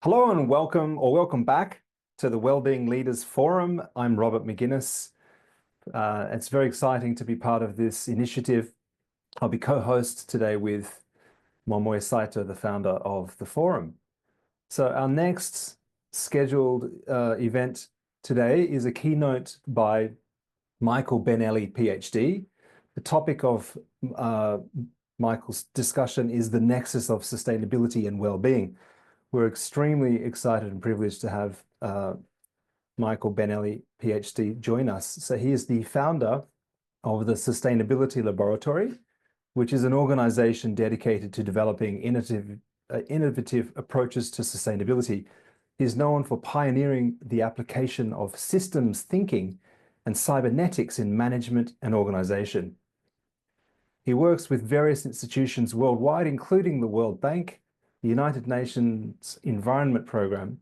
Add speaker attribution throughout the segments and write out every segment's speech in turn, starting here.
Speaker 1: Hello and welcome back to the Wellbeing Leaders Forum. I'm Robert McGuinness. It's very exciting to be part of this initiative. I'll be co-host today with Momoe Saito, the founder of the forum. So our next scheduled event today is a keynote by Michael Ben-Eli, PhD. The topic of Michael's discussion is the nexus of sustainability and well-being. We're extremely excited and privileged to have Michael Ben-Eli, PhD, join us. So he is the founder of the Sustainability Laboratory, which is an organization dedicated to developing innovative approaches to sustainability. He's known for pioneering the application of systems thinking and cybernetics in management and organization. He works with various institutions worldwide, including the World Bank, the United Nations Environment Programme.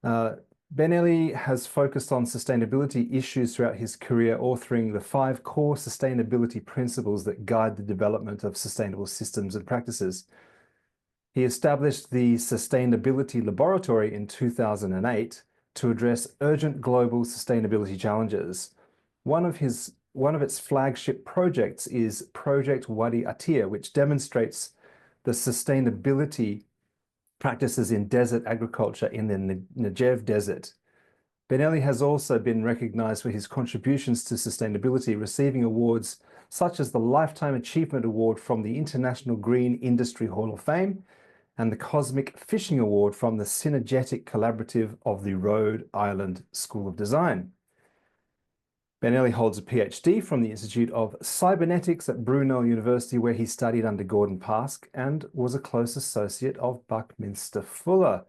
Speaker 1: Ben-Eli has focused on sustainability issues throughout his career, authoring the 5 core sustainability principles that guide the development of sustainable systems and practices. He established the Sustainability Laboratory in 2008 to address urgent global sustainability challenges. One of its flagship projects is Project Wadi Atir, which demonstrates the sustainability practices in desert agriculture in the Negev Desert. Ben-Eli has also been recognized for his contributions to sustainability, receiving awards such as the Lifetime Achievement Award from the International Green Industry Hall of Fame and the Cosmic Fishing Award from the Synergetic Collaborative of the Rhode Island School of Design. Ben-Eli holds a PhD from the Institute of Cybernetics at Brunel University, where he studied under Gordon Pask and was a close associate of Buckminster Fuller.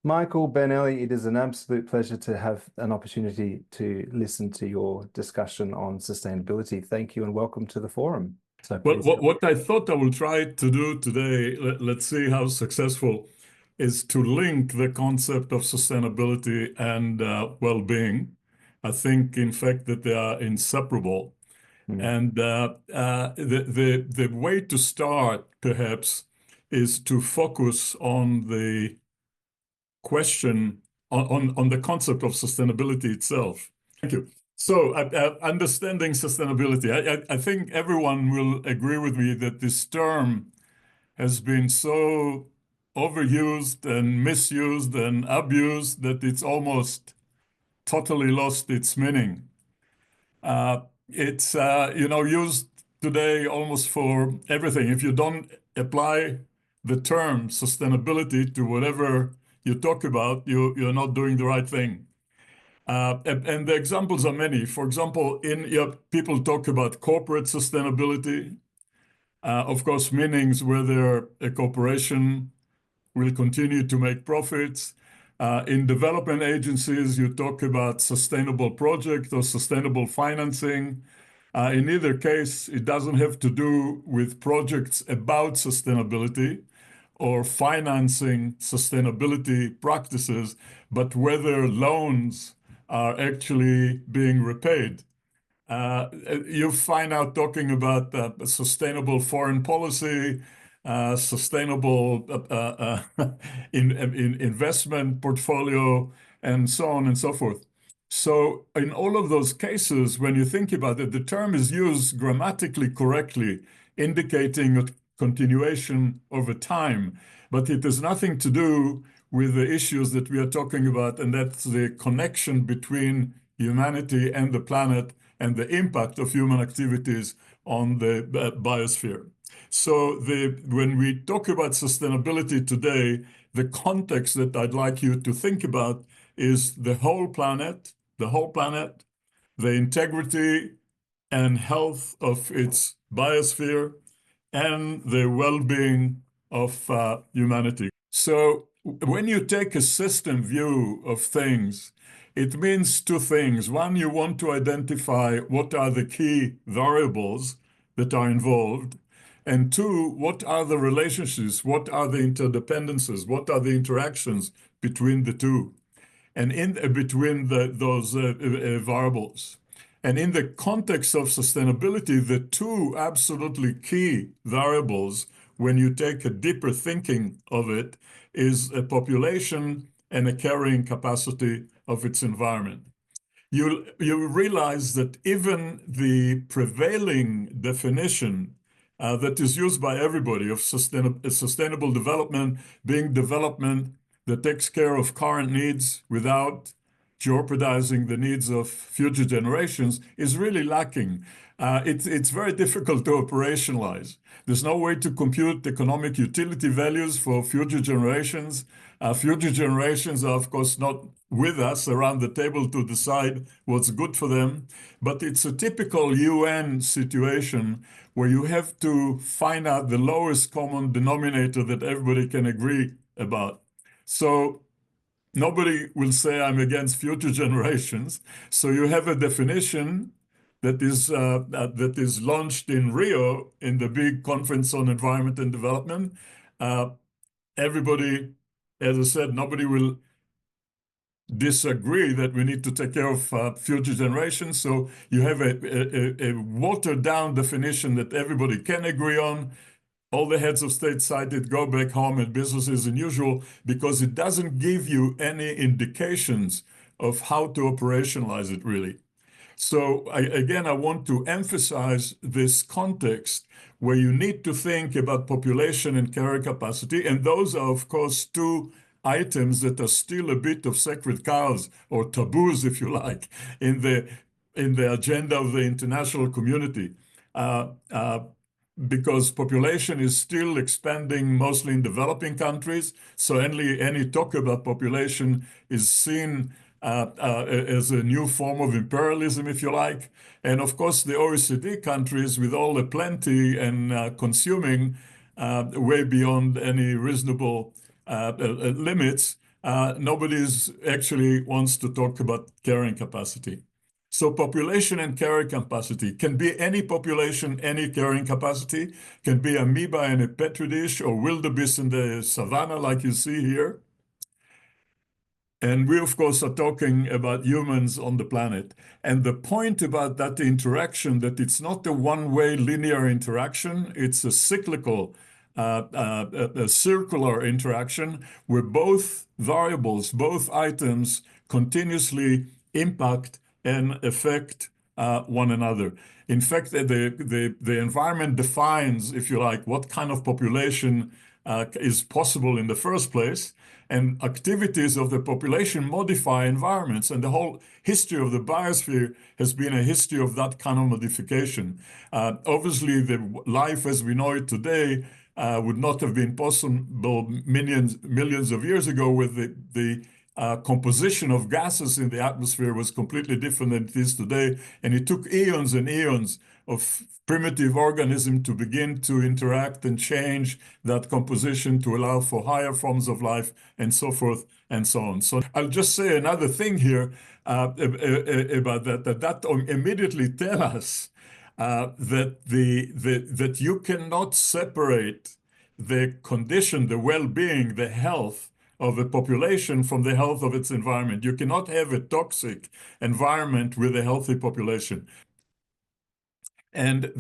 Speaker 1: Michael Ben-Eli, it is an absolute pleasure to have an opportunity to listen to your discussion on sustainability. Thank you and welcome to the forum.
Speaker 2: So well, what I thought I will try to do today, let's see how successful, is to link the concept of sustainability and well-being. I think, in fact, that they are inseparable. And the way to start, perhaps, is to focus on the question, on the concept of sustainability itself. Thank you. So, understanding sustainability, I think everyone will agree with me that this term has been so overused and misused and abused that it's almost totally lost its meaning. It's used today almost for everything. If you don't apply the term sustainability to whatever you talk about, you're not doing the right thing. And the examples are many. For example, people talk about corporate sustainability. Of course, meanings whether a corporation will continue to make profits. In development agencies, you talk about sustainable project or sustainable financing. In either case, it doesn't have to do with projects about sustainability or financing sustainability practices, but whether loans are actually being repaid. You find out talking about sustainable foreign policy, sustainable investment portfolio, and so on and so forth. So in all of those cases, when you think about it, the term is used grammatically correctly, indicating a continuation over time, but it has nothing to do with the issues that we are talking about, and that's the connection between humanity and the planet and the impact of human activities on the biosphere. So when we talk about sustainability today, the context that I'd like you to think about is the whole planet, the integrity and health of its biosphere, and the well-being of humanity. So when you take a system view of things, it means 2 things. One, you want to identify what are the key variables that are involved. And 2, what are the relationships? What are the interdependencies? What are the interactions between the two? And between those variables. And in the context of sustainability, the 2 absolutely key variables, when you take a deeper thinking of it, is a population and a carrying capacity of its environment. You realize that even the prevailing definition that is used by everybody of sustainable development being development that takes care of current needs without jeopardizing the needs of future generations is really lacking. It's very difficult to operationalize. There's no way to compute economic utility values for future generations. Future generations are, of course, not with us around the table to decide what's good for them, but it's a typical UN situation where you have to find out the lowest common denominator that everybody can agree about. So nobody will say I'm against future generations. So you have a definition that is launched in Rio in the big conference on environment and development. Everybody, as I said, nobody will disagree that we need to take care of future generations. So you have a watered down definition that everybody can agree on. All the heads of state cited, go back home and business as usual, because it doesn't give you any indications of how to operationalize it really. So again, I want to emphasize this context where you need to think about population and carrier capacity. And those are, of course, two items that are still a bit of sacred cows or taboos, if you like, in the agenda of the international community. Because population is still expanding mostly in developing countries. So any talk about population is seen as a new form of imperialism, if you like. And of course, the OECD countries, with all the plenty and consuming way beyond any reasonable limits, nobody actually wants to talk about carrying capacity. So population and carrying capacity can be any population, any carrying capacity, can be amoeba in a petri dish or wildebeest in the savannah, like you see here. And we, of course, are talking about humans on the planet. And the point about that interaction, that it's not a one-way linear interaction, it's a cyclical, a circular interaction where both variables, both items continuously impact and affect one another. In fact, the environment defines, if you like, what kind of population is possible in the first place. And activities of the population modify environments. And the whole history of the biosphere has been a history of that kind of modification. Obviously, the life as we know it today would not have been possible millions of years ago, with the composition of gases in the atmosphere was completely different than it is today. And it took eons and eons of primitive organisms to begin to interact and change that composition to allow for higher forms of life and so forth and so on. So I'll just say another thing here about that immediately tell us that you cannot separate the condition, the well-being, the health of a population from the health of its environment. You cannot have a toxic environment with a healthy population. And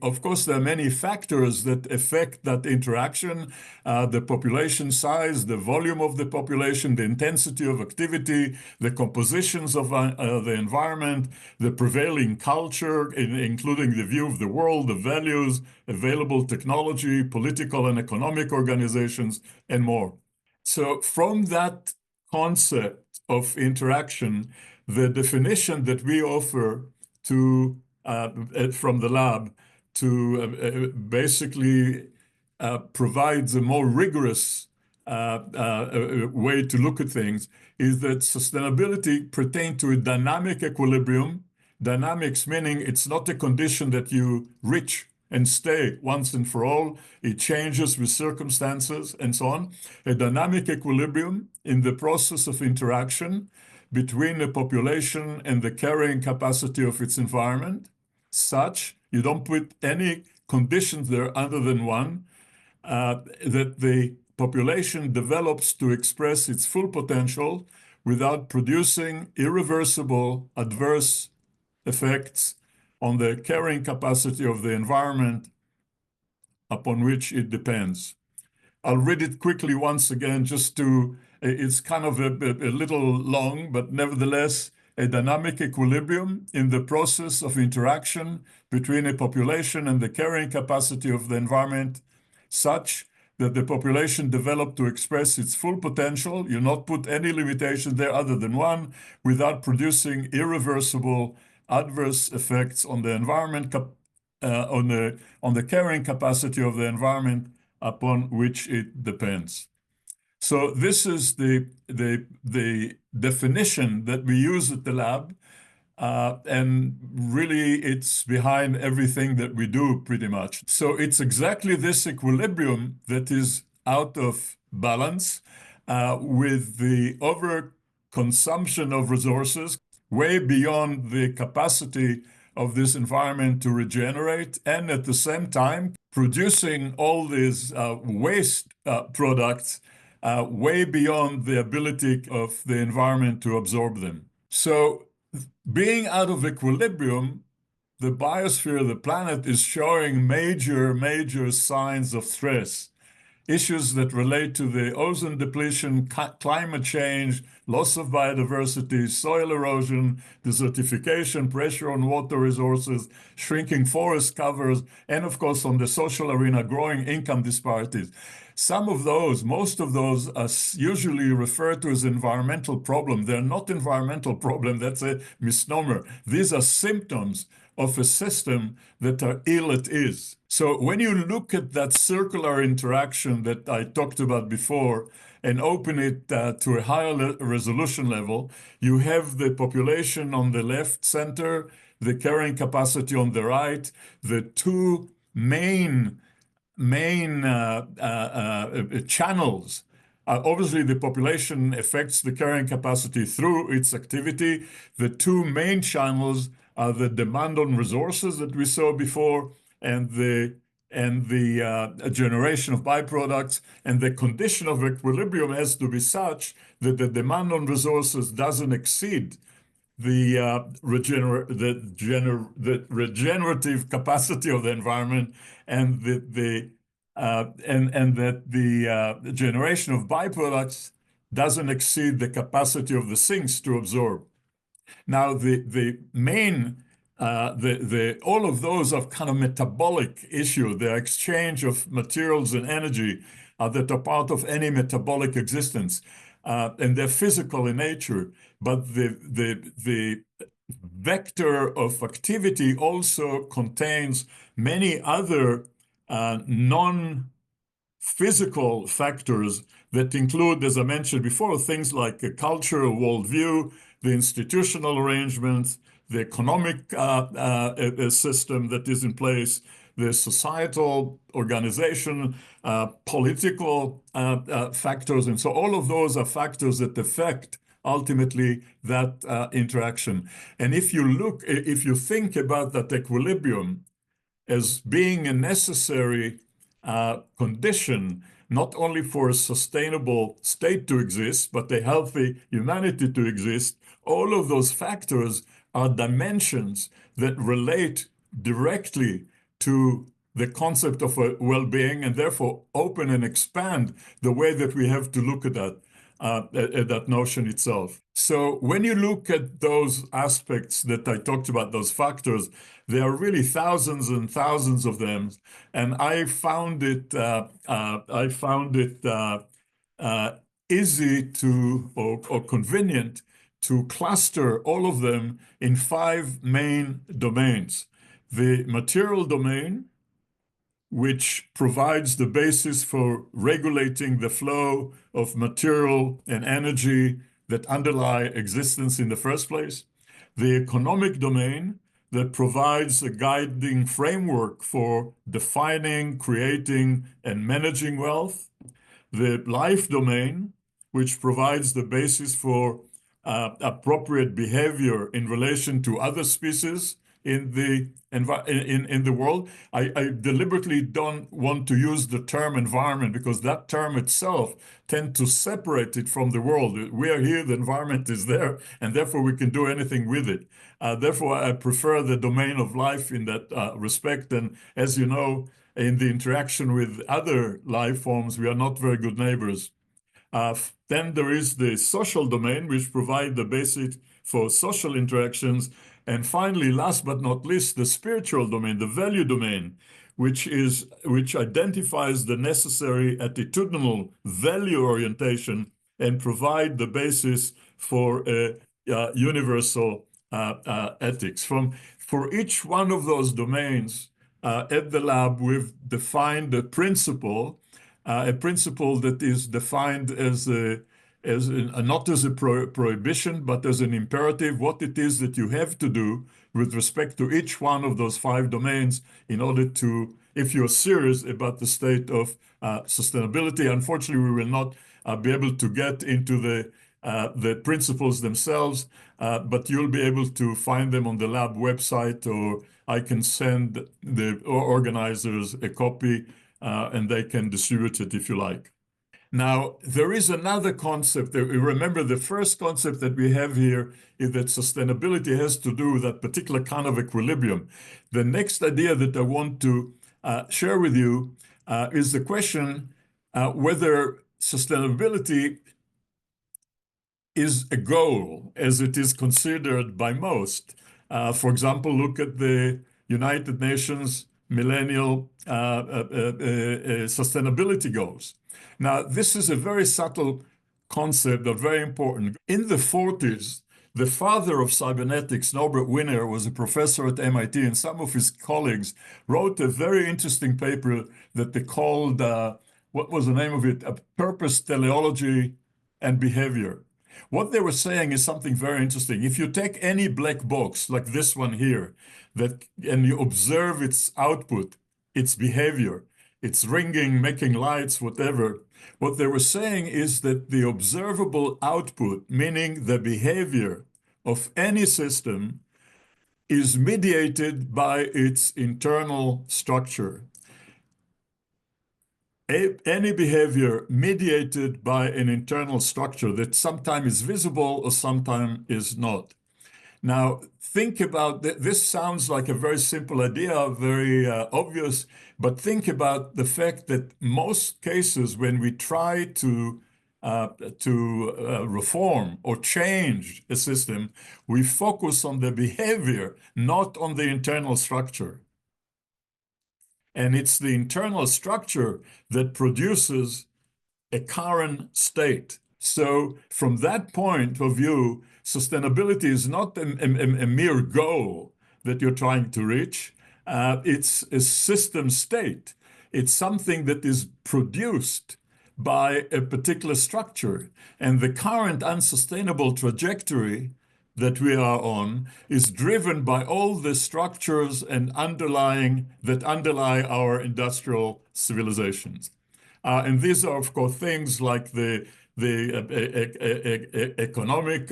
Speaker 2: of course, there are many factors that affect that interaction, the population size, the volume of the population, the intensity of activity, the compositions of the environment, the prevailing culture, including the view of the world, the values, available technology, political and economic organizations, and more. So from that concept of interaction, the definition that we offer to from the lab to basically provides a more rigorous way to look at things is that sustainability pertains to a dynamic equilibrium. Dynamics meaning it's not a condition that you reach and stay once and for all. It changes with circumstances and so on. A dynamic equilibrium in the process of interaction between the population and the carrying capacity of its environment, such you don't put any conditions there other than one, that the population develops to express its full potential without producing irreversible adverse effects on the carrying capacity of the environment upon which it depends. I'll read it quickly once again, it's kind of a little long, but nevertheless, a dynamic equilibrium in the process of interaction between a population and the carrying capacity of the environment, such that the population develop to express its full potential. You not put any limitation there other than one, without producing irreversible adverse effects on the environment, on the carrying capacity of the environment upon which it depends. So this is the definition that we use at the lab, and really it's behind everything that we do pretty much. So it's exactly this equilibrium that is out of balance with the overconsumption of resources way beyond the capacity of this environment to regenerate, and at the same time producing all these waste products way beyond the ability of the environment to absorb them. So being out of equilibrium, the biosphere, the planet, is showing major signs of stress. Issues that relate to the ozone depletion, climate change, loss of biodiversity, soil erosion, desertification, pressure on water resources, shrinking forest covers, and of course, on the social arena, growing income disparities. Most of those are usually referred to as environmental problem. They're not environmental problem, that's a misnomer. These are symptoms of a system that are ill at ease. So when you look at that circular interaction that I talked about before and open it to a higher resolution level, you have the population on the left center, the carrying capacity on the right, the two main channels. Obviously, the population affects the carrying capacity through its activity. The two main channels are the demand on resources that we saw before, and the generation of byproducts. And the condition of equilibrium has to be such that the demand on resources doesn't exceed the regenerative capacity of the environment, and that the generation of byproducts doesn't exceed the capacity of the sinks to absorb. Now, all of those are kind of metabolic issue. The exchange of materials and energy that are part of any metabolic existence, and they're physical in nature. But the vector of activity also contains many other non-physical factors that include, as I mentioned before, things like a cultural worldview, the institutional arrangements, the economic system that is in place, the societal organization, political factors. And so all of those are factors that affect ultimately that interaction. And if you think about that equilibrium as being a necessary condition, not only for a sustainable state to exist, but a healthy humanity to exist, all of those factors are dimensions that relate directly to the concept of well-being, and therefore open and expand the way that we have to look at that notion itself. So when you look at those aspects that I talked about, those factors, there are really thousands and thousands of them, and I found it easy to or convenient to cluster all of them in 5 main domains. The material domain, which provides the basis for regulating the flow of material and energy that underlie existence in the first place. The economic domain, that provides a guiding framework for defining, creating, and managing wealth. The life domain, which provides the basis for appropriate behavior in relation to other species in the world. I deliberately don't want to use the term environment, because that term itself tends to separate it from the world. We are here, the environment is there, and therefore we can do anything with it. Therefore, I prefer the domain of life in that respect. And as you know, in the interaction with other life forms, we are not very good neighbors. Then there is the social domain, which provides the basis for social interactions. And finally, last but not least, the spiritual domain, the value domain, which identifies the necessary attitudinal value orientation and provide the basis for universal ethics. For each one of those domains at the lab, we've defined a principle that is defined as not as a prohibition, but as an imperative, what it is that you have to do with respect to each one of those 5 domains in order to, if you're serious about the state of sustainability. Unfortunately, we will not be able to get into the principles themselves, but you'll be able to find them on the lab website, or I can send the organizers a copy and they can distribute it if you like. Now, there is another concept. Remember, the first concept that we have here is that sustainability has to do with that particular kind of equilibrium. The next idea that I want to share with you is the question whether sustainability is a goal as it is considered by most. For example, look at the United Nations Millennial Sustainability Goals. Now, this is a very subtle concept, but very important. In the 40s, the father of cybernetics, Norbert Wiener, was a professor at MIT, and some of his colleagues wrote a very interesting paper that they called, what was the name of it? Purpose, Teleology, and Behavior. What they were saying is something very interesting. If you take any black box, like this one here, and you observe its output, its behavior, its ringing, making lights, whatever, what they were saying is that the observable output, meaning the behavior of any system, is mediated by its internal structure. Any behavior mediated by an internal structure that sometimes is visible or sometimes is not. Now, think about this. Sounds like a very simple idea, very obvious, but think about the fact that most cases when we try to reform or change a system, we focus on the behavior, not on the internal structure. And it's the internal structure that produces a current state. So from that point of view, sustainability is not a mere goal that you're trying to reach. It's a system state. It's something that is produced by a particular structure. And the current unsustainable trajectory that we are on is driven by all the structures and that underlie our industrial civilizations. And these are, of course, things like the economic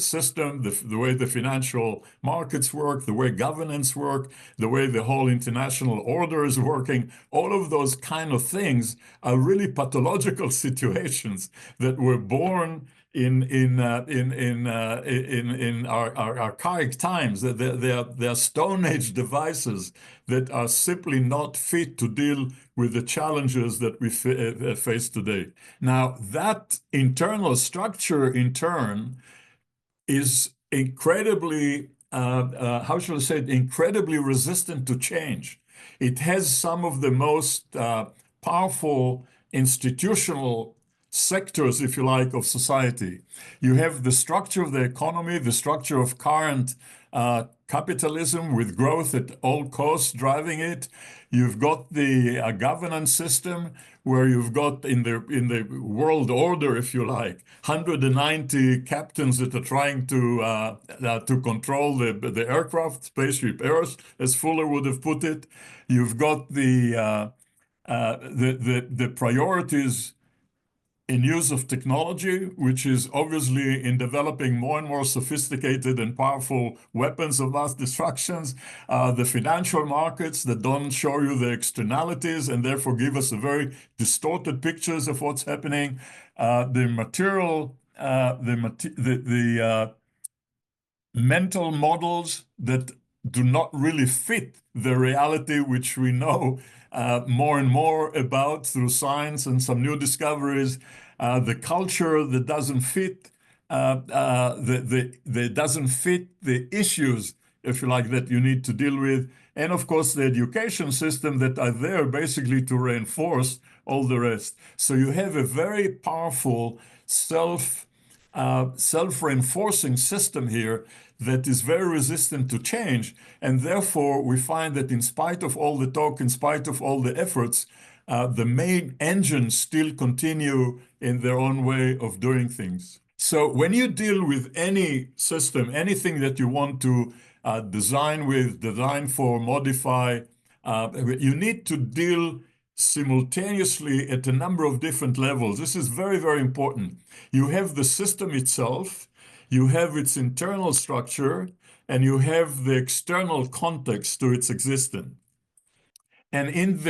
Speaker 2: system, the way the financial markets work, the way governance work, the way the whole international order is working. All of those kind of things are really pathological situations that were born in our archaic times. They are Stone Age devices that are simply not fit to deal with the challenges that we face today. Now, that internal structure, in turn, is incredibly, how shall I say it, incredibly resistant to change. It has some of the most powerful institutional sectors, if you like, of society. You have the structure of the economy, the structure of current capitalism with growth at all costs driving it. You've got the governance system where you've got in the world order, if you like, 190 captains that are trying to control the aircraft, spaceship Earth, as Fuller would have put it. You've got the priorities in use of technology, which is obviously in developing more and more sophisticated and powerful weapons of mass destructions, the financial markets that don't show you the externalities and therefore give us a very distorted pictures of what's happening, the mental models that do not really fit the reality which we know more and more about through science and some new discoveries. The culture that doesn't fit doesn't fit the issues, if you like, that you need to deal with, and of course the education system that are there basically to reinforce all the rest. So you have a very powerful self-reinforcing system here that is very resistant to change. And therefore, we find that in spite of all the talk, in spite of all the efforts, the main engines still continue in their own way of doing things. So when you deal with any system, anything that you want to design for, modify, you need to deal simultaneously at a number of different levels. This is very, very important. You have the system itself, you have its internal structure, and you have the external context to its existence. And in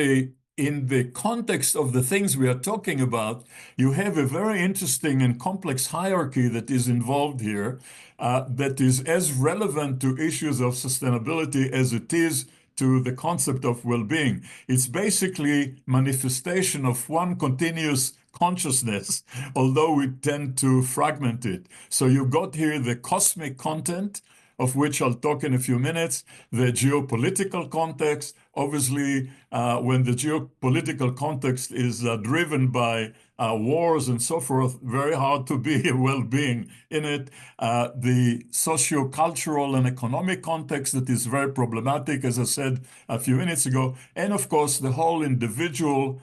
Speaker 2: the context of the things we are talking about, you have a very interesting and complex hierarchy that is involved here, that is as relevant to issues of sustainability as it is to the concept of well-being. It's basically manifestation of one continuous consciousness, although we tend to fragment it. So you've got here the cosmic content, of which I'll talk in a few minutes, the geopolitical context. Obviously, when the geopolitical context is driven by wars and so forth, very hard to be well-being in it. The socio-cultural and economic context that is very problematic, as I said a few minutes ago. And of course, the whole individual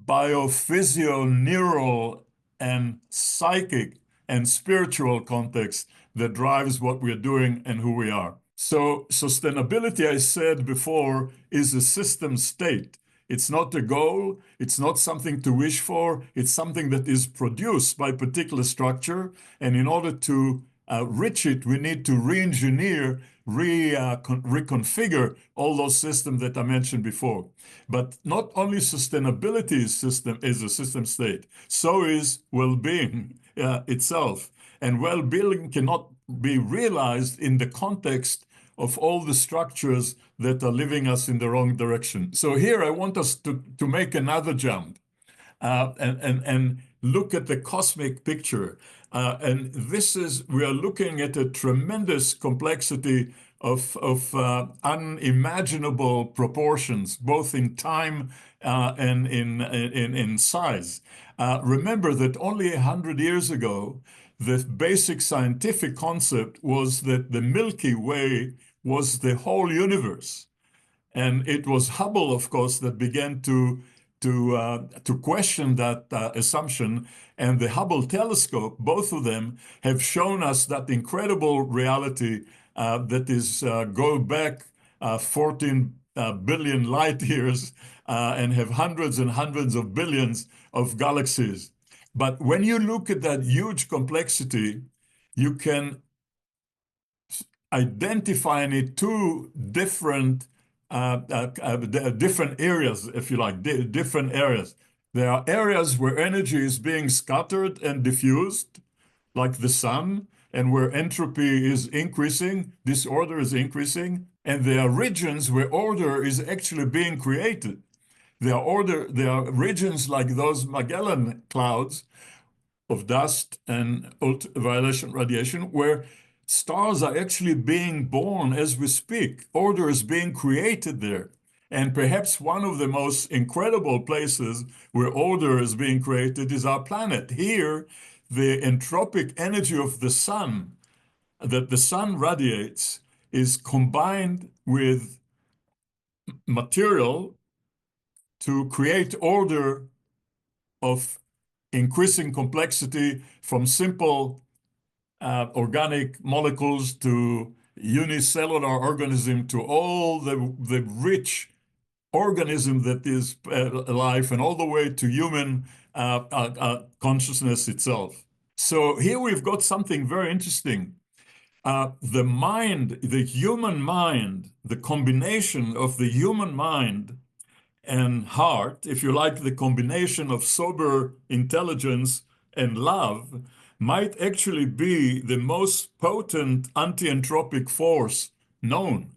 Speaker 2: biophysio-neural and psychic and spiritual context that drives what we're doing and who we are. So sustainability, I said before, is a system state. It's not a goal. It's not something to wish for. It's something that is produced by a particular structure. And in order to reach it, we need to re-engineer, reconfigure all those systems that I mentioned before. But not only sustainability is a system state, so is well-being itself. And well-being cannot be realized in the context of all the structures that are leading us in the wrong direction. So here I want us to make another jump and look at the cosmic picture. And we are looking at a tremendous complexity of unimaginable proportions, both in time and in size. Remember that only 100 years ago, the basic scientific concept was that the Milky Way was the whole universe. And it was Hubble, of course, that began to question that assumption. And the Hubble telescope, both of them, have shown us that incredible reality that is go back 14 billion light years and have hundreds and hundreds of billions of galaxies. But when you look at that huge complexity, you can identify in it two different areas, if you like, different areas. There are areas where energy is being scattered and diffused, like the sun, and where entropy is increasing, disorder is increasing, and there are regions where order is actually being created. There are regions like those Magellan clouds of dust and ultraviolet radiation where stars are actually being born as we speak. Order is being created there. And perhaps one of the most incredible places where order is being created is our planet. Here, the entropic energy of the sun that the sun radiates is combined with material to create order of increasing complexity from simple organic molecules to unicellular organism to all the rich organism that is life and all the way to human consciousness itself. So here we've got something very interesting. The mind, the human mind, the combination of the human mind and heart, if you like, the combination of sober intelligence and love, might actually be the most potent anti-entropic force known.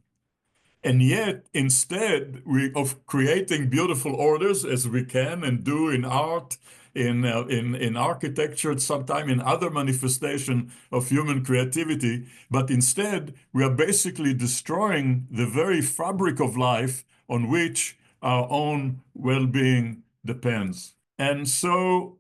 Speaker 2: And yet, instead of creating beautiful orders as we can and do in art, in architecture, sometime in other manifestation of human creativity, but instead we are basically destroying the very fabric of life on which our own well-being depends. And so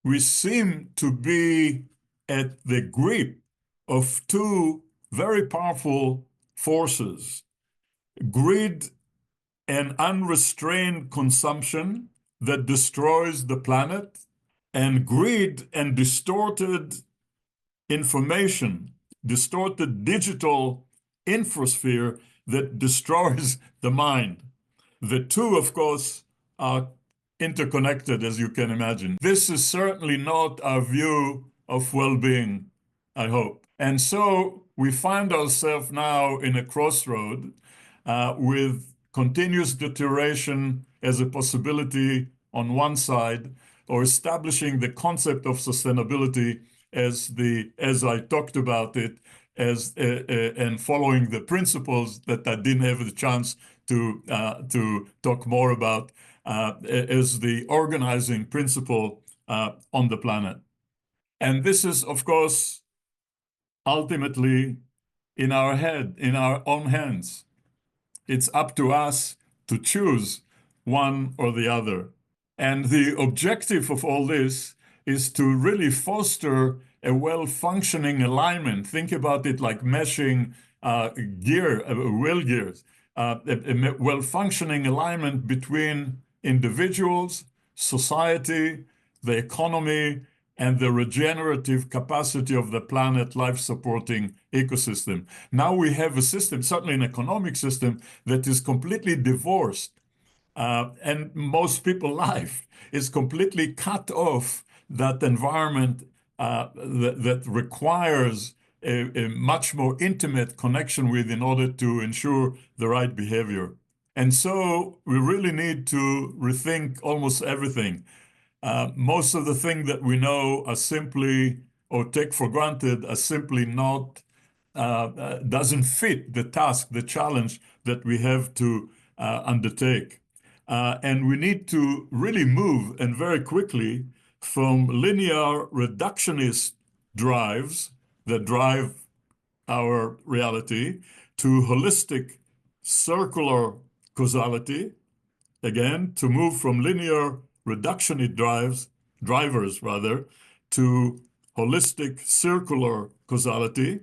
Speaker 2: we seem to be at the grip of two very powerful forces: greed and unrestrained consumption that destroys the planet, and greed and distorted information, distorted digital infosphere that destroys the mind. The two, of course, are interconnected, as you can imagine. This is certainly not our view of well-being, I hope. And so we find ourselves now in a crossroad with continuous deterioration as a possibility on one side, or establishing the concept of sustainability as I talked about it, and following the principles that I didn't have the chance to talk more about as the organizing principle on the planet. And this is, of course, ultimately in our head, in our own hands. It's up to us to choose one or the other. And the objective of all this is to really foster a well-functioning alignment. Think about it like meshing wheel gears, a well-functioning alignment between individuals, society, the economy, and the regenerative capacity of the planet life-supporting ecosystem. Now we have a system, certainly an economic system, that is completely divorced. And most people's life is completely cut off that environment that requires a much more intimate connection with in order to ensure the right behavior. And so we really need to rethink almost everything. Most of the things that we know are simply, or take for granted, are simply not, doesn't fit the task, the challenge that we have to undertake. And we need to really move, and very quickly, from linear reductionist drives that drive our reality to holistic circular causality. Again, to move from linear reductionist drivers to holistic circular causality.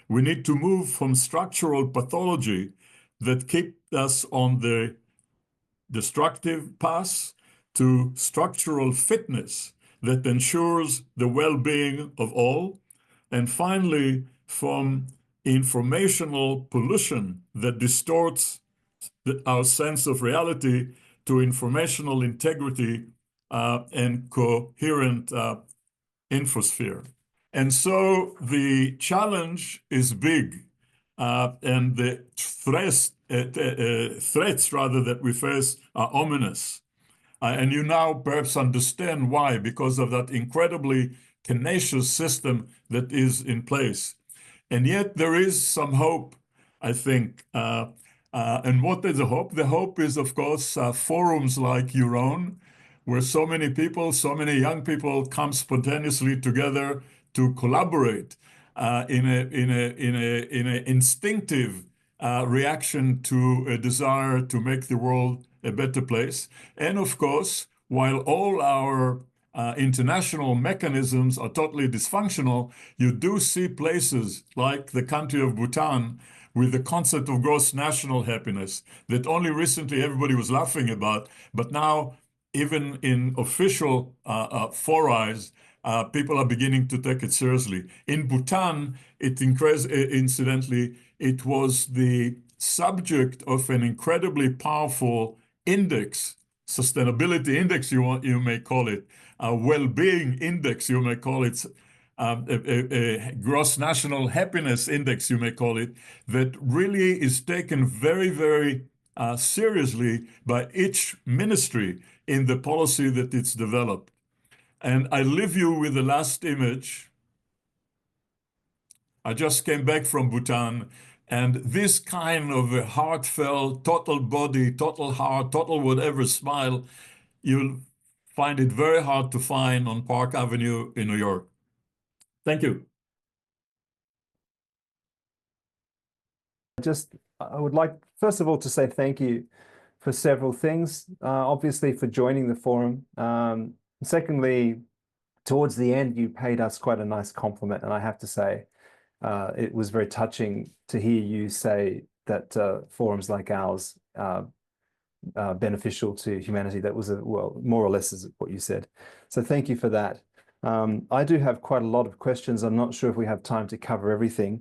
Speaker 2: We need to move from structural pathology that keep us on the destructive path to structural fitness that ensures the well-being of all. And finally, from informational pollution that distorts our sense of reality to informational integrity and coherent infosphere. And so the challenge is big, and the threats that we face are ominous. And you now perhaps understand why, because of that incredibly tenacious system that is in place. And yet there is some hope, I think. And what is the hope? The hope is, of course, forums like your own, where so many people, so many young people come spontaneously together to collaborate in an instinctive reaction to a desire to make the world a better place. And of course, while all our international mechanisms are totally dysfunctional, you do see places like the country of Bhutan with the concept of gross national happiness that only recently everybody was laughing about, but now even in official forums, people are beginning to take it seriously. In Bhutan, incidentally, it was the subject of an incredibly powerful index, sustainability index, you may call it, a well-being index, you may call it, a gross national happiness index, you may call it, that really is taken very, very seriously by each ministry in the policy that it's developed. And I leave you with the last image. I just came back from Bhutan. And this kind of a heartfelt, total body, total heart, total whatever smile, you'll find it very hard to find on Park Avenue in New York. Thank you.
Speaker 1: I would like, first of all, to say thank you for several things. Obviously, for joining the forum. Secondly, towards the end, you paid us quite a nice compliment, and I have to say, it was very touching to hear you say that forums like ours are beneficial to humanity. That was, well, more or less is what you said. So thank you for that. I do have quite a lot of questions. I'm not sure if we have time to cover everything,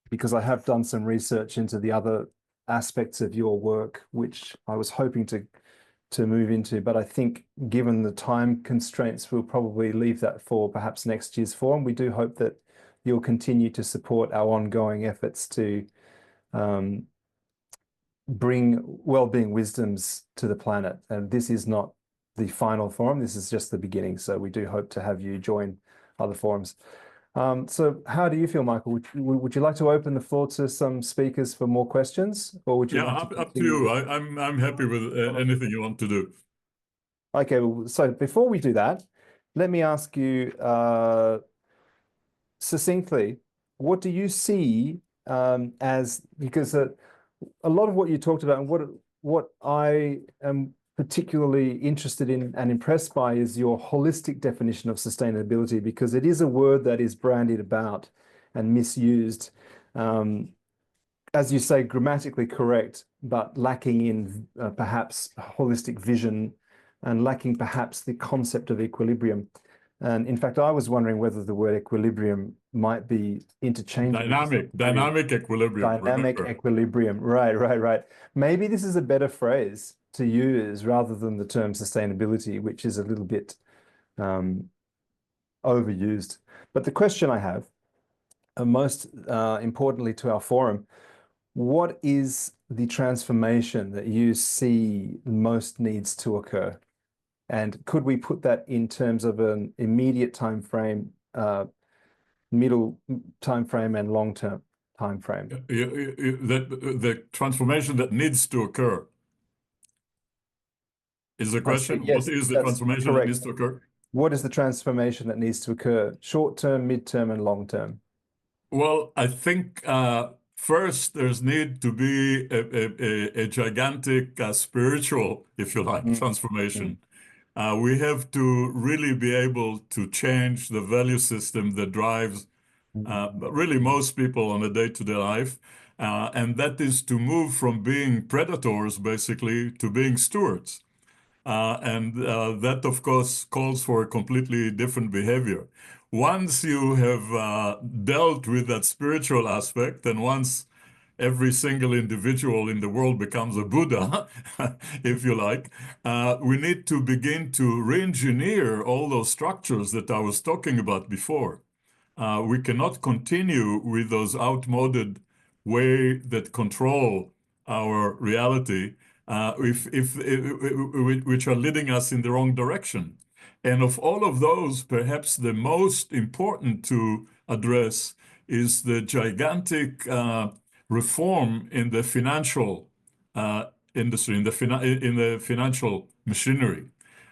Speaker 1: because I have done some research into the other aspects of your work, which I was hoping to move into, but I think given the time constraints, we'll probably leave that for perhaps next year's forum. We do hope that you'll continue to support our ongoing efforts to bring well-being wisdoms to the planet. And this is not the final forum, this is just the beginning. So we do hope to have you join other forums. So how do you feel, Michael? Would you like to open the floor to some speakers for more questions, or would you like to
Speaker 2: up to you. I'm happy with anything you want to do.
Speaker 1: Okay, well, so before we do that, let me ask you succinctly, what do you see as, because a lot of what you talked about and what I am particularly interested in and impressed by is your holistic definition of sustainability, because it is a word that is bandied about and misused, as you say, grammatically correct, but lacking in perhaps holistic vision and lacking perhaps the concept of equilibrium. And in fact, I was wondering whether the word equilibrium might be interchangeable.
Speaker 2: Dynamic equilibrium.
Speaker 1: Dynamic equilibrium. Right. Maybe this is a better phrase to use rather than the term sustainability, which is a little bit overused. But the question I have, most importantly to our forum, what is the transformation that you see most needs to occur? And could we put that in terms of an immediate time frame, middle time frame, and long-term time frame?
Speaker 2: The transformation that needs to occur is the question.
Speaker 1: Yes,
Speaker 2: what is the transformation that needs to occur?
Speaker 1: What is the transformation that needs to occur? Short-term, mid-term, and long-term?
Speaker 2: Well, I think first there's need to be a gigantic spiritual, if you like, transformation. We have to really be able to change the value system that drives really most people on a day-to-day life. And that is to move from being predators, basically, to being stewards. And that, of course, calls for a completely different behavior. Once you have dealt with that spiritual aspect, and once every single individual in the world becomes a Buddha, if you like, we need to begin to re-engineer all those structures that I was talking about before. We cannot continue with those outmoded way that control our reality, which are leading us in the wrong direction. And of all of those, perhaps the most important to address is the gigantic reform in the financial industry, in the financial machinery.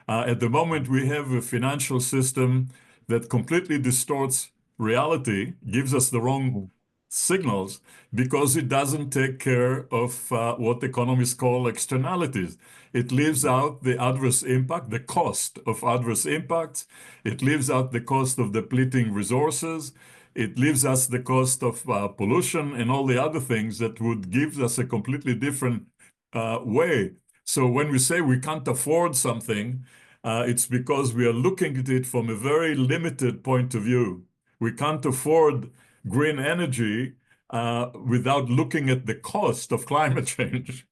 Speaker 2: At the moment, we have a financial system that completely distorts reality, gives us the wrong signals, because it doesn't take care of what economists call externalities. It leaves out the adverse impact, the cost of adverse impacts. It leaves out the cost of depleting resources. It leaves us the cost of pollution and all the other things that would give us a completely different way. So when we say we can't afford something, it's because we are looking at it from a very limited point of view. We can't afford green energy without looking at the cost of climate change.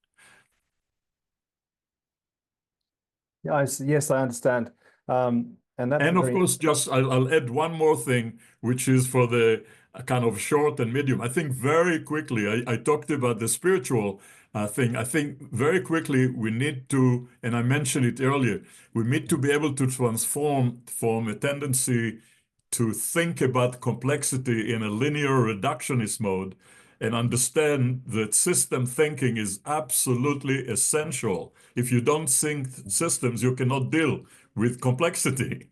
Speaker 1: Yes, I understand.
Speaker 2: And of course, just I'll add one more thing, which is for the kind of short and medium. I think very quickly, I talked about the spiritual thing. I think very quickly we need to, and I mentioned it earlier, we need to be able to transform from a tendency to think about complexity in a linear reductionist mode and understand that system thinking is absolutely essential. If you don't think systems, you cannot deal with complexity.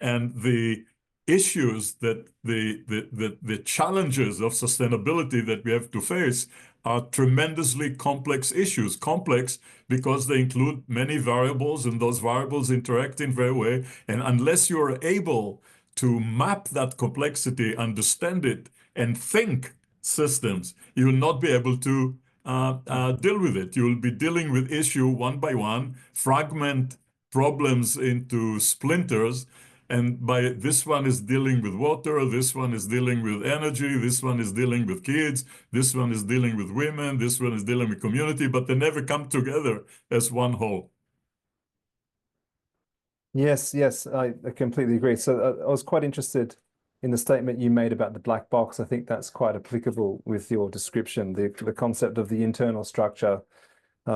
Speaker 2: And the issues that the challenges of sustainability that we have to face are tremendously complex issues. Complex because they include many variables, and those variables interact in very way. And unless you are able to map that complexity, understand it, and think systems, you will not be able to deal with it. You will be dealing with issue one by one, fragment problems into splinters. And by this one is dealing with water, this one is dealing with energy, this one is dealing with kids, this one is dealing with women, this one is dealing with community, but they never come together as one whole.
Speaker 1: Yes, yes, I completely agree. So I was quite interested in the statement you made about the black box. I think that's quite applicable with your description, the concept of the internal structure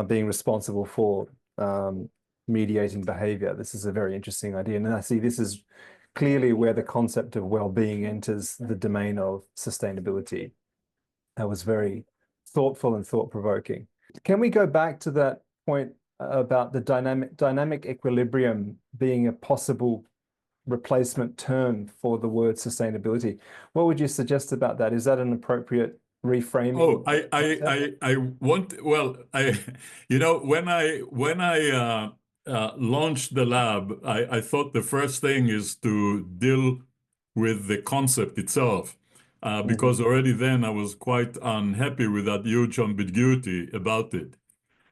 Speaker 1: being responsible for mediating behavior. This is a very interesting idea. And I see this is clearly where the concept of well-being enters the domain of sustainability. That was very thoughtful and thought-provoking. Can we go back to that point about the dynamic equilibrium being a possible replacement term for the word sustainability? What would you suggest about that? Is that an appropriate reframing?
Speaker 2: Oh, I want, well, you know, when I launched the lab, I thought the first thing is to deal with the concept itself, because already then I was quite unhappy with that huge ambiguity about it.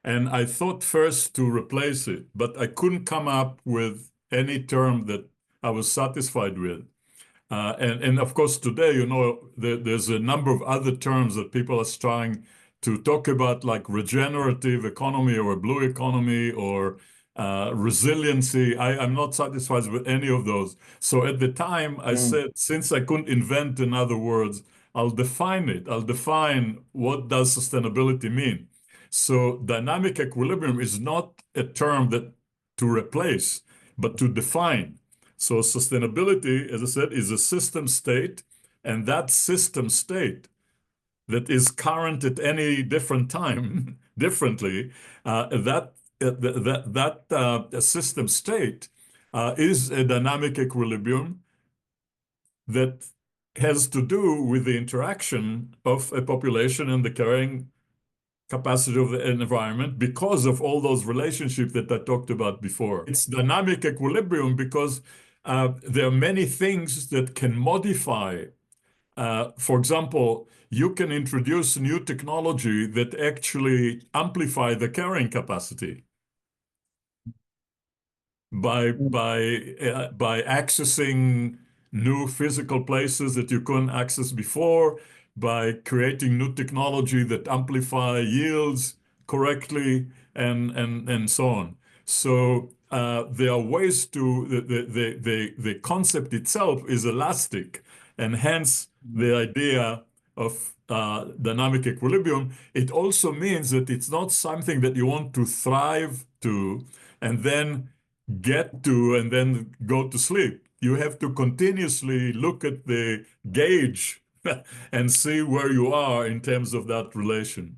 Speaker 2: And I thought first to replace it, but I couldn't come up with any term that I was satisfied with. And of course, today, you know, there's a number of other terms that people are trying to talk about, like regenerative economy or a blue economy or resiliency. I'm not satisfied with any of those. So at the time, I said, since I couldn't invent another words, I'll define it. I'll define what does sustainability mean. So dynamic equilibrium is not a term that to replace, but to define. So sustainability, as I said, is a system state, and that system state that is current at any different time, differently, that system state is a dynamic equilibrium that has to do with the interaction of a population and the carrying capacity of the environment because of all those relationships that I talked about before. It's dynamic equilibrium because there are many things that can modify. For example, you can introduce new technology that actually amplify the carrying capacity by accessing new physical places that you couldn't access before, by creating new technology that amplify yields correctly, and so on. So there are ways to the concept itself is elastic, and hence the idea of dynamic equilibrium. It also means that it's not something that you want to thrive to and then get to and then go to sleep. You have to continuously look at the gauge and see where you are in terms of that relation.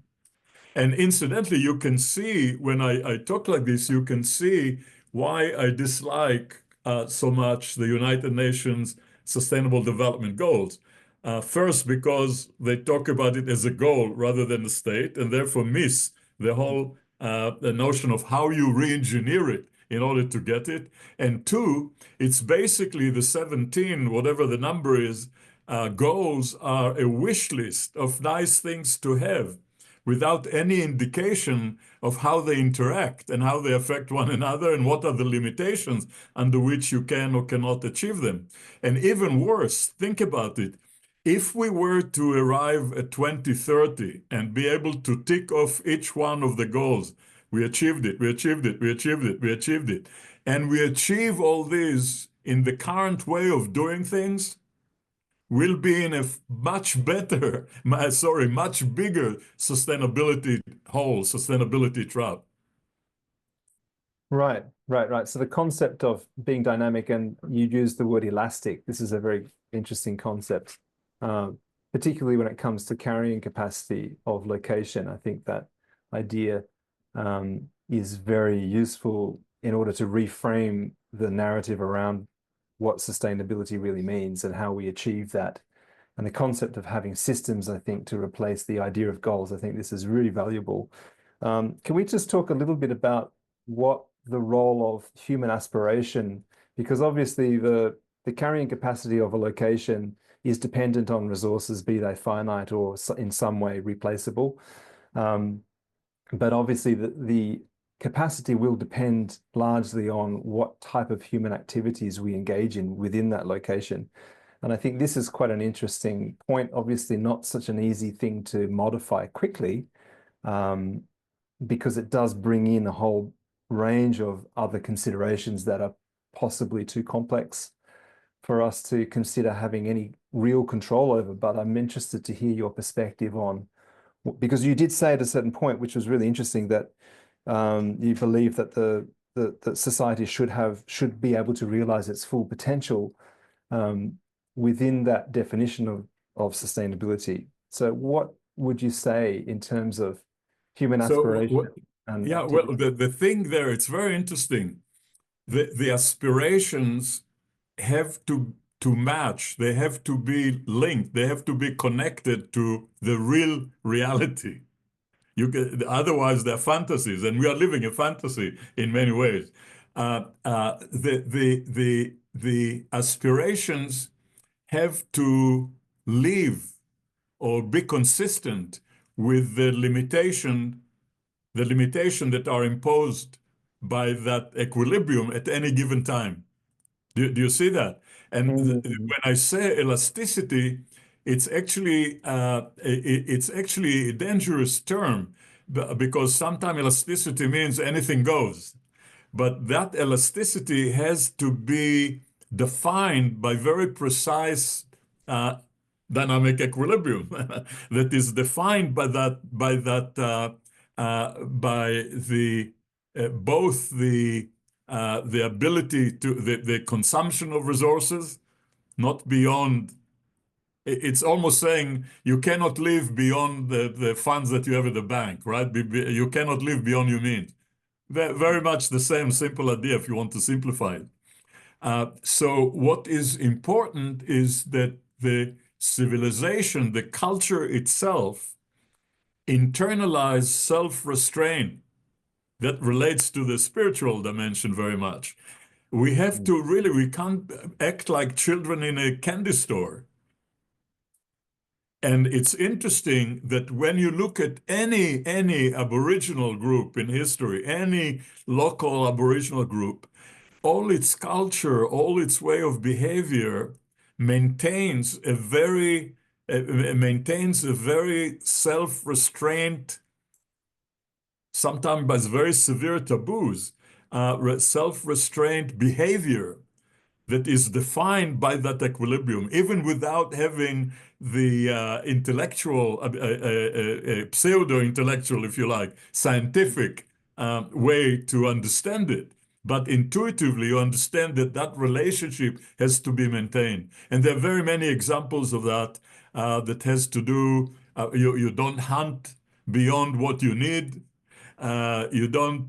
Speaker 2: And incidentally, you can see when I talk like this, you can see why I dislike so much the United Nations Sustainable Development Goals. First, because they talk about it as a goal rather than a state, and therefore miss the whole the notion of how you re-engineer it in order to get it. And two, it's basically the 17, whatever the number is, goals are a wish list of nice things to have without any indication of how they interact and how they affect one another and what are the limitations under which you can or cannot achieve them. And even worse, think about it. If we were to arrive at 2030 and be able to tick off each one of the goals, we achieved it, we achieved it, we achieved it, we achieved it, and we achieve all these in the current way of doing things, we'll be in a much better, much bigger sustainability hole, sustainability trap.
Speaker 1: Right, right, right. So the concept of being dynamic, and you use the word elastic. This is a very interesting concept, um, particularly when it comes to carrying capacity of location. I think that idea is very useful in order to reframe the narrative around what sustainability really means and how we achieve that. And the concept of having systems, I think, to replace the idea of goals. I think this is really valuable. Can we just talk a little bit about what the role of human aspiration, because obviously the carrying capacity of a location is dependent on resources, be they finite or in some way replaceable. Um, but obviously the capacity will depend largely on what type of human activities we engage in within that location. And I think this is quite an interesting point. Obviously, not such an easy thing to modify quickly, um, because it does bring in a whole range of other considerations that are possibly too complex for us to consider having any real control over. But I'm interested to hear your perspective on, because you did say at a certain point, which was really interesting, that you believe that the society should be able to realize its full potential um, within that definition of sustainability. So what would you say in terms of human
Speaker 2: So,
Speaker 1: aspiration and
Speaker 2: yeah, well,
Speaker 1: activity?
Speaker 2: the thing there, it's very interesting. The aspirations have to match, they have to be linked, they have to be connected to the real reality. Otherwise, they're fantasies, and we are living a fantasy in many ways. The aspirations have to live or be consistent with the limitation that are imposed by that equilibrium at any given time. Do you see that? And
Speaker 1: Mm.
Speaker 2: when I say elasticity, it's actually a dangerous term because sometimes elasticity means anything goes. But that elasticity has to be defined by very precise uh, dynamic equilibrium that is defined by the both the ability to the consumption of resources, not beyond. It's almost saying you cannot live beyond the funds that you have at the bank, right? You cannot live beyond your means. Very much the same simple idea if you want to simplify it. So what is important is that the civilization, the culture itself, internalize self-restraint that relates to the spiritual dimension very much. We have to really, we can't act like children in a candy store. And it's interesting that when you look at any Aboriginal group in history, any local Aboriginal group, all its culture, all its way of behavior maintains maintains a very self-restraint, sometimes by very severe taboos, self-restraint behavior that is defined by that equilibrium, even without having the intellectual, pseudo-intellectual, if you like, scientific way to understand it. But intuitively, you understand that that relationship has to be maintained. And there are very many examples of that that has to do, you don't hunt beyond what you need. You don't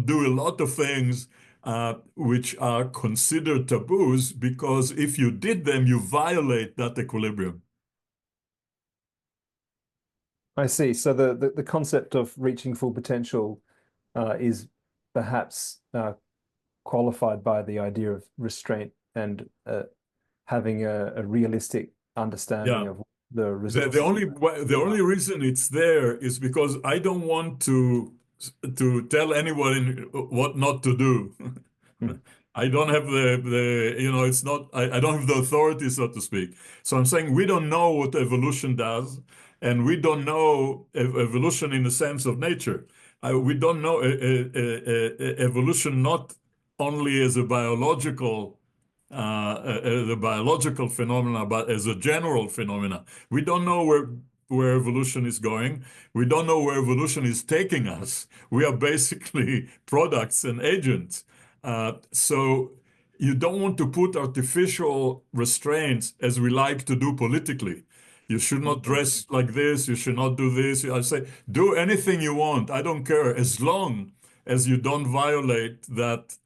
Speaker 2: do a lot of things which are considered taboos, because if you did them, you violate that equilibrium.
Speaker 1: I see. So the concept of reaching full potential is perhaps qualified by the idea of restraint and having a realistic understanding
Speaker 2: Yeah.
Speaker 1: of the
Speaker 2: The
Speaker 1: resources.
Speaker 2: only reason it's there is because I don't want to tell anyone what not to do.
Speaker 1: Hmm.
Speaker 2: I don't have it's not, I don't have the authority, so to speak. So I'm saying we don't know what evolution does, and we don't know evolution in the sense of nature. We don't know evolution not only as a biological phenomena, but as a general phenomena. We don't know where evolution is going. We don't know where evolution is taking us. We are basically products and agents. So you don't want to put artificial restraints as we like to do politically. You should not dress like this. You should not do this. I say, do anything you want. I don't care, as long as you don't violate that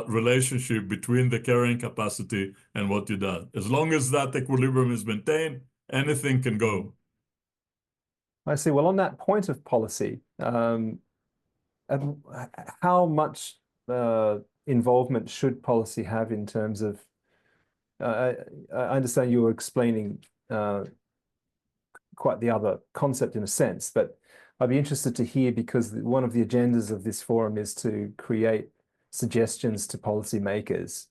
Speaker 2: relationship between the carrying capacity and what you do. As long as that equilibrium is maintained, anything can go.
Speaker 1: I see. Well, on that point of policy, how much involvement should policy have in terms of, I understand you were explaining quite the other concept in a sense, but I'd be interested to hear, because one of the agendas of this forum is to create suggestions to policymakers.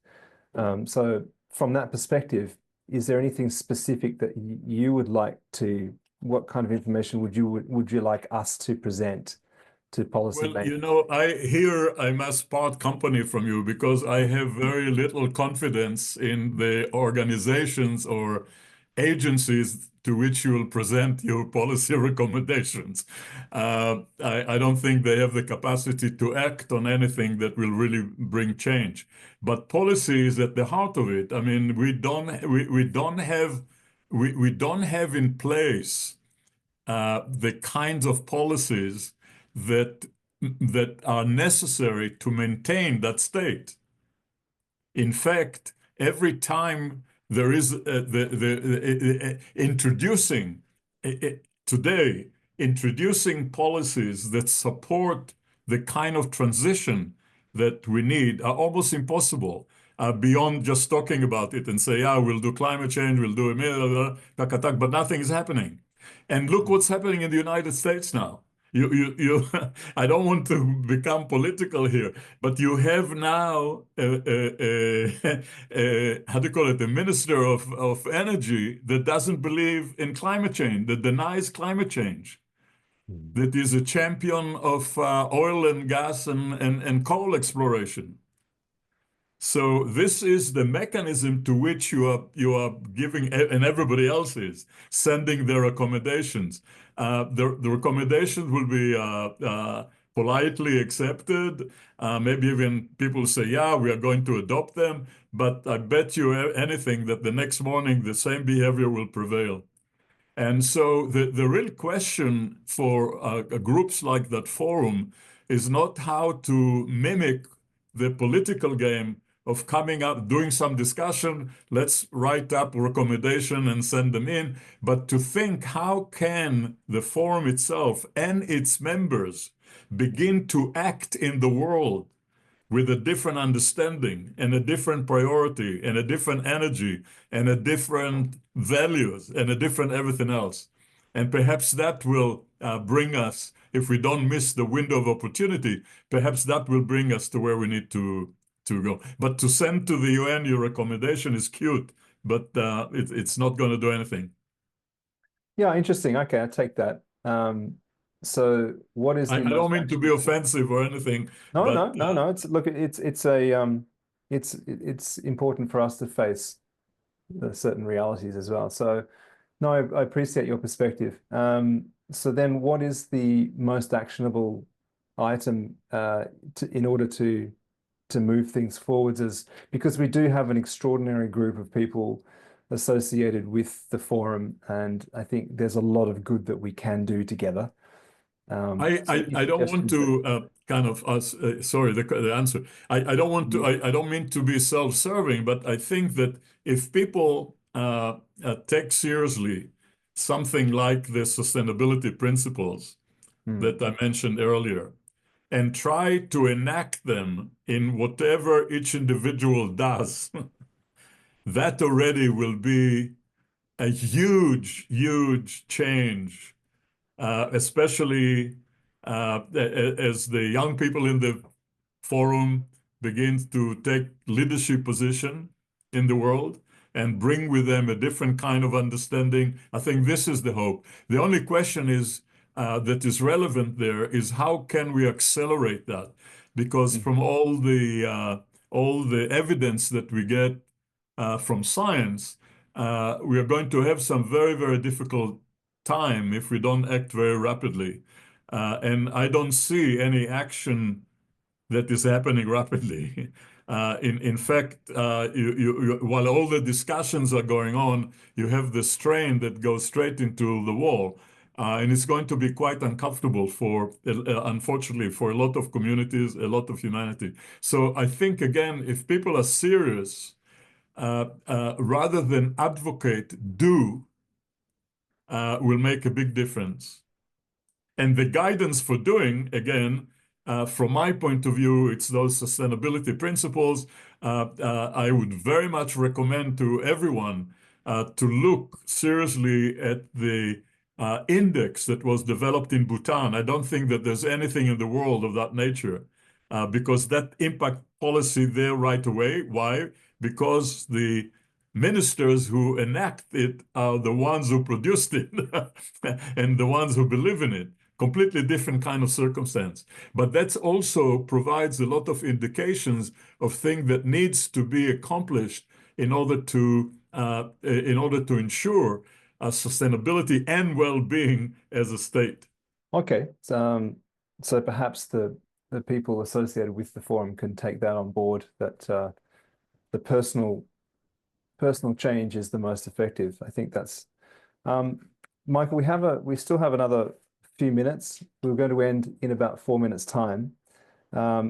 Speaker 1: So from that perspective, is there anything specific that you would like to, what kind of information would you like us to present to policymakers?
Speaker 2: Well, you know, I must part company from you, because I have very little confidence in the organizations or agencies to which you will present your policy recommendations. I don't think they have the capacity to act on anything that will really bring change. But policy is at the heart of it. I mean, we don't have in place the kinds of policies that are necessary to maintain that state. In fact, every time there is introducing policies that support the kind of transition that we need are almost impossible, beyond just talking about it and say, yeah, we'll do climate change, we'll do it, but nothing is happening. And look what's happening in the United States now. I don't want to become political here, but you have now, how do you call it, the Minister of Energy that doesn't believe in climate change, that denies climate change, that is a champion of oil and gas and coal exploration. So this is the mechanism to which you are giving, and everybody else is sending their recommendations. The recommendations will be politely accepted. Maybe even people say, yeah, we are going to adopt them. But I bet you anything that the next morning the same behavior will prevail. And so the real question for groups like that forum is not how to mimic the political game of coming up, doing some discussion, let's write up a recommendation and send them in, but to think, how can the forum itself and its members begin to act in the world with a different understanding and a different priority and a different energy and a different values and a different everything else. And perhaps that will bring us, if we don't miss the window of opportunity, perhaps that will bring us to where we need to go. But to send to the UN your recommendation is cute, but it's not going to do anything.
Speaker 1: Yeah, interesting. Okay, I take that. So what is the
Speaker 2: I don't mean to be offensive or anything, but
Speaker 1: No. It's look, it's important for us to face certain realities as well. So no, I appreciate your perspective. So then what is the most actionable item in order to move things forwards, because we do have an extraordinary group of people associated with the forum, and I think there's a lot of good that we can do together.
Speaker 2: I don't want to kind of sorry, the answer. I don't want to. I don't mean to be self-serving, but I think that if people take seriously something like the sustainability principles that I mentioned earlier, and try to enact them in whatever each individual does, that already will be a huge, huge change, especially as the young people in the forum begin to take leadership position in the world and bring with them a different kind of understanding. I think this is the hope. The only question is that is relevant there is, how can we accelerate that? Because from all the evidence that we get from science, we are going to have some very, very difficult time if we don't act very rapidly. And I don't see any action that is happening rapidly. In fact, while all the discussions are going on, you have the strain that goes straight into the wall. And it's going to be quite uncomfortable for, unfortunately, for a lot of communities, a lot of humanity. So I think, again, if people are serious, rather than advocate, do, will make a big difference. And the guidance for doing, again, from my point of view, it's those sustainability principles. I would very much recommend to everyone to look seriously at the index that was developed in Bhutan. I don't think that there's anything in the world of that nature because that impact policy there right away. Why? Because the ministers who enact it are the ones who produced it and the ones who believe in it. Completely different kind of circumstance. But that also provides a lot of indications of things that needs to be accomplished in order to ensure sustainability and well-being as a state.
Speaker 1: Okay, so perhaps the people associated with the forum can take that on board, that the personal change is the most effective. I think that's Michael, we still have another few minutes. We're going to end in about 4 minutes time.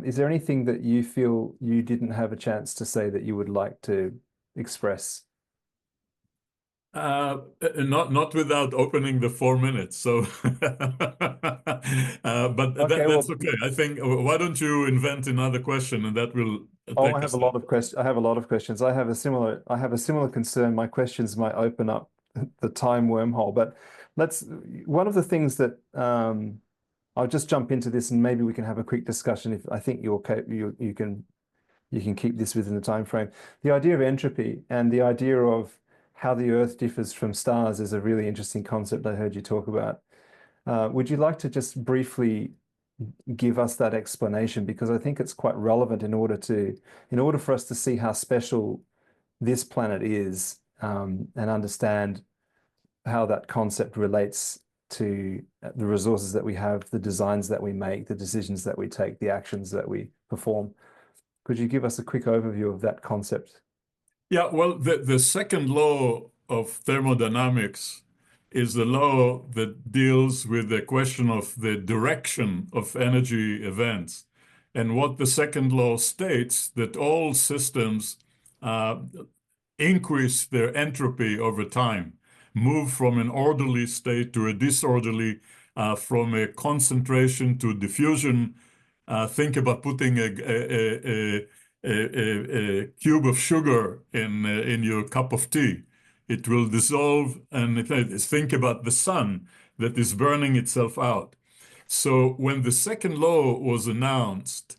Speaker 1: Is there anything that you feel you didn't have a chance to say that you would like to express?
Speaker 2: Not without opening the 4 minutes. So, but
Speaker 1: Okay,
Speaker 2: that's okay. I think why don't you invent another question, and that will take
Speaker 1: I have
Speaker 2: us
Speaker 1: a lot
Speaker 2: there.
Speaker 1: of questions. I have a lot of questions. I have a similar concern. My questions might open up the time wormhole, but one of the things that I'll just jump into this and maybe we can have a quick discussion if I think you're okay, you can keep this within the time frame. The idea of entropy and the idea of how the Earth differs from stars is a really interesting concept I heard you talk about. Would you like to just briefly give us that explanation? Because I think it's quite relevant in order for us to see how special this planet is, and understand how that concept relates to the resources that we have, the designs that we make, the decisions that we take, the actions that we perform. Could you give us a quick overview of that concept?
Speaker 2: Yeah, well, the second law of thermodynamics is the law that deals with the question of the direction of energy events. And what the second law states that all systems increase their entropy over time, move from an orderly state to a disorderly, from a concentration to diffusion. Think about putting a cube of sugar in your cup of tea. It will dissolve, and think about the sun that is burning itself out. So when the second law was announced,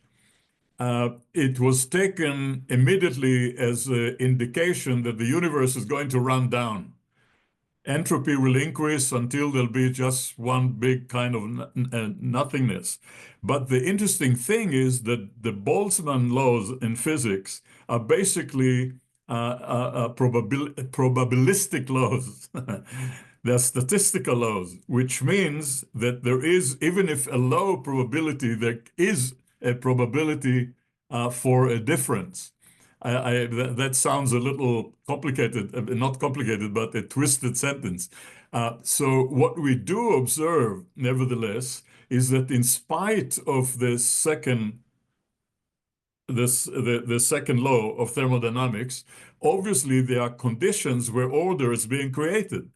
Speaker 2: it was taken immediately as an indication that the universe is going to run down. Entropy will increase until there'll be just one big kind of nothingness. But the interesting thing is that the Boltzmann laws in physics are basically probabilistic laws. They're statistical laws, which means that there is, even if a low probability, there is a probability for a difference. That sounds a little complicated, not complicated, but a twisted sentence. So what we do observe, nevertheless, is that in spite of the second law of thermodynamics, obviously there are conditions where order is being created.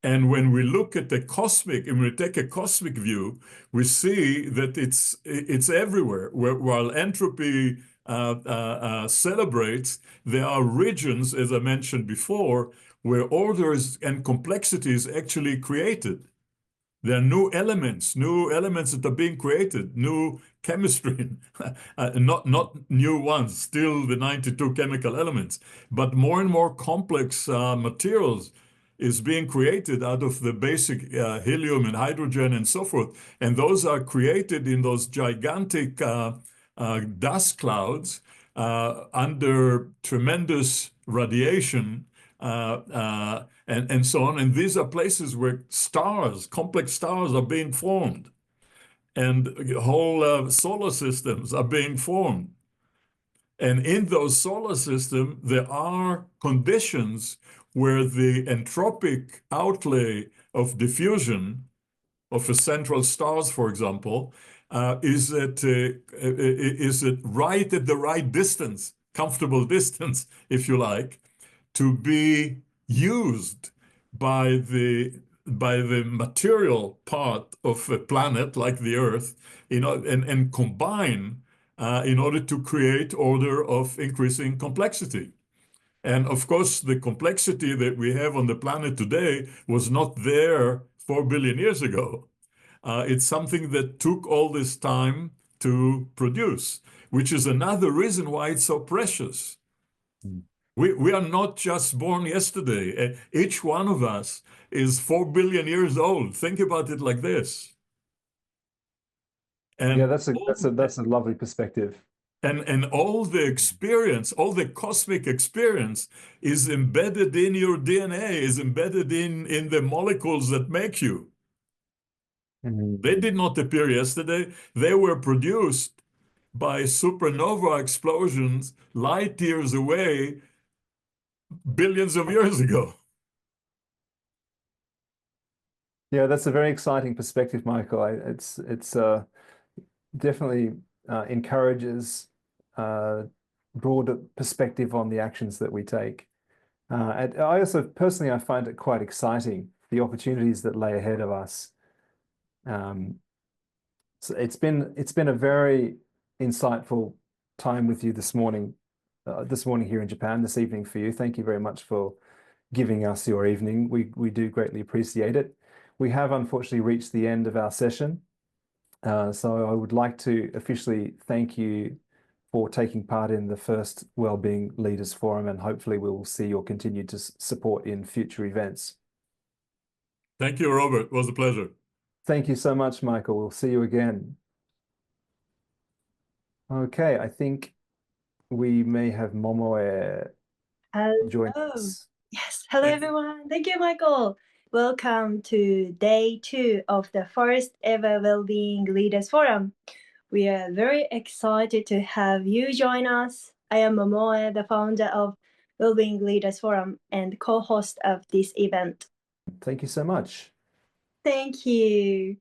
Speaker 2: And when we look at the cosmic, and we take a cosmic view, we see that it's everywhere. While entropy celebrates, there are regions, as I mentioned before, where orders and complexity is actually created. There are new elements that are being created, new chemistry, not new ones, still the 92 chemical elements, but more and more complex materials is being created out of the basic helium and hydrogen and so forth. And those are created in those gigantic dust clouds under tremendous radiation and so on. And these are places where stars, complex stars, are being formed, and whole solar systems are being formed. And in those solar systems, there are conditions where the entropic outlay of diffusion of a central stars, for example, is at right at the right distance, comfortable distance, if you like, to be used by the material part of a planet like the Earth, and combine in order to create order of increasing complexity. And of course, the complexity that we have on the planet today was not there 4 billion years ago. It's something that took all this time to produce, which is another reason why it's so precious.
Speaker 1: Mm.
Speaker 2: We are not just born yesterday. Each one of us is 4 billion years old. Think about it like this.
Speaker 1: Yeah,
Speaker 2: And
Speaker 1: that's a lovely perspective.
Speaker 2: And all the experience, all the cosmic experience is embedded in your DNA, is embedded in the molecules that make you. They did not appear yesterday. They were produced by supernova explosions light years away, billions of years ago.
Speaker 1: Yeah, that's a very exciting perspective, Michael. It's definitely encourages broader perspective on the actions that we take. And I also personally, I find it quite exciting, the opportunities that lay ahead of us. So it's been a very insightful time with you this morning here in Japan, this evening for you. Thank you very much for giving us your evening. We do greatly appreciate it. We have unfortunately reached the end of our session. So I would like to officially thank you for taking part in the first Wellbeing Leaders Forum, and hopefully we will see your continued support in future events.
Speaker 2: Thank you, Robert. It was a pleasure.
Speaker 1: Thank you so much, Michael. We'll see you again. Okay, I think we may have Momoe join
Speaker 3: Hello.
Speaker 1: us.
Speaker 3: Yes, hello everyone. Thank you, Michael. Welcome to day 2 of the first ever Wellbeing Leaders Forum. We are very excited to have you join us. I am Momoe, the founder of Wellbeing Leaders Forum and co-host of this event.
Speaker 1: Thank you so much.
Speaker 3: Thank you.